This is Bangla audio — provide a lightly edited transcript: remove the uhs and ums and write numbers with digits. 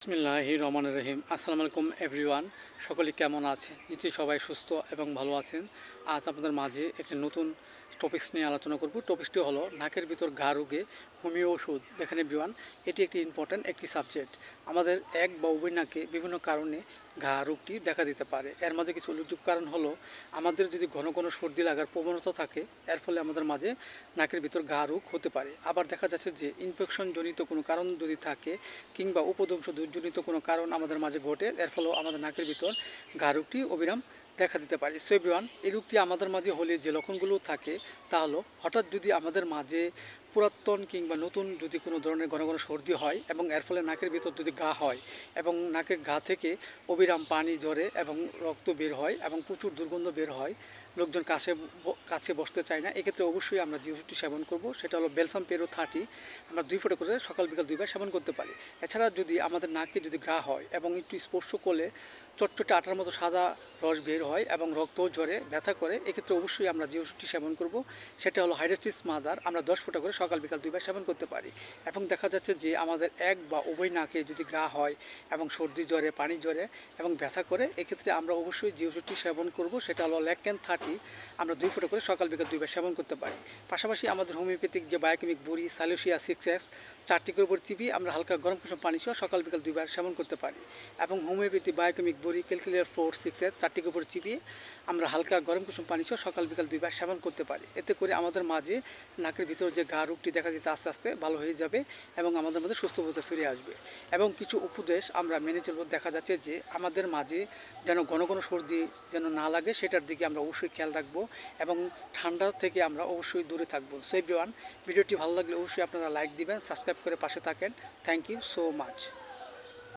বিসমিল্লাহির রহমানির রহিম। আসসালামু আলাইকুম এভরিওয়ান। সকলে কেমন আছেন? নিশ্চয়ই সবাই সুস্থ এবং ভালো আছেন। আজ আপনাদের মাঝে একটি নতুন টপিকস নিয়ে আলোচনা করব। টপিকসটি হলো নাকের ভিতর ঘা রোগে হোমিও ওষুধ। দেখেন এভরিওয়ান, এটি একটি ইম্পর্ট্যান্ট একটি সাবজেক্ট। আমাদের এক বা উভয় নাকে বিভিন্ন কারণে ঘা রোগটি দেখা দিতে পারে। এর মাঝে কিছু উল্লেখযোগ্য কারণ হলো আমাদের যদি ঘন ঘন সর্দি লাগার প্রবণতা থাকে, এর ফলে আমাদের মাঝে নাকের ভিতর ঘা রোগ হতে পারে। আবার দেখা যাচ্ছে যে ইনফেকশনজনিত কোনো কারণ যদি থাকে কিংবা উপদংশ দুর্জনিত কোনো কারণ আমাদের মাঝে ঘটে, এর ফলেও আমাদের নাকের ভিতর ঘা রোগটি অবিরাম দেখা দিতে পারে। সো এভরিওয়ান, এই রোগটি আমাদের মাঝে হলে যে লক্ষণগুলো থাকে তা হলো হঠাৎ যদি আমাদের মাঝে পুরাতন কিংবা নতুন যদি কোনো ধরনের ঘন ঘন সর্দি হয় এবং এর ফলে নাকের ভিতর যদি ঘা হয় এবং নাকের ঘা থেকে অবিরাম পানি ঝরে এবং রক্ত বের হয় এবং প্রচুর দুর্গন্ধ বের হয়, লোকজন কাছে বসতে চায় না, এক্ষেত্রে অবশ্যই আমরা যে ওষুধটি সেবন করব সেটা হলো বেলসাম পেরো 30। আমরা 2 ফোঁটা করে সকাল বিকাল 2 বার সেবন করতে পারি। এছাড়া যদি আমাদের নাকে যদি ঘা হয় এবং একটু স্পর্শ করলে চটচটে আটার মতো সাদা রস বের হয় এবং রক্তও ঝরে ব্যথা করে, এক্ষেত্রে অবশ্যই আমরা যে ওষুধটি সেবন করব সেটা হলো হাইড্রাস্টিস মাদার। আমরা 10 ফোঁটা করে সকাল বিকাল 2 বার সেবন করতে পারি। এবং দেখা যাচ্ছে যে আমাদের এক বা উভয় নাকে যদি ঘা হয় এবং সর্দি জ্বরে পানি জ্বরে এবং ব্যথা করে, এক্ষেত্রে আমরা অবশ্যই যে ওষুধটি সেবন করব সেটা হলো ল্যাকক্যান 30। আমরা 2 ফোঁটা করে সকাল বিকাল 2 বার সেবন করতে পারি। পাশাপাশি আমাদের হোমিওপ্যাথিক যে বায়োকেমিক বড়ি সালোসিয়া 6S 4টি করে উপর চিবিয়ে আমরা হালকা গরম কুসুম পানি সহ সকাল বিকাল 2 বার সেবন করতে পারি। এবং হোমিওপ্যাথি বায়োকেমিক বড়ি ক্যালকুলিয়ার 4 6S 4টি উপর চিবিয়ে আমরা হালকা গরম কুসুম পানি সহ সকাল বিকাল 2 বার সেবন করতে পারি। এতে করে আমাদের মাঝে নাকের ভিতর যে ঘা রোগটি দেখা দিতে আস্তে আস্তে ভালো হয়ে যাবে এবং আমাদের মধ্যে সুস্থ বোধ ফিরে আসবে। এবং কিছু উপদেশ আমরা মেনে চলব। দেখা যাচ্ছে যে আমাদের মাঝে যেন ঘন ঘন সর্দি যেন না লাগে সেটার দিকে আমরা অবশ্যই খেয়াল রাখবো এবং ঠান্ডা থেকে আমরা অবশ্যই দূরে থাকবো। সো এভরিওয়ান, ভিডিওটি ভালো লাগলে অবশ্যই আপনারা লাইক দিবেন, সাবস্ক্রাইব করে পাশে থাকেন। Thank you so much.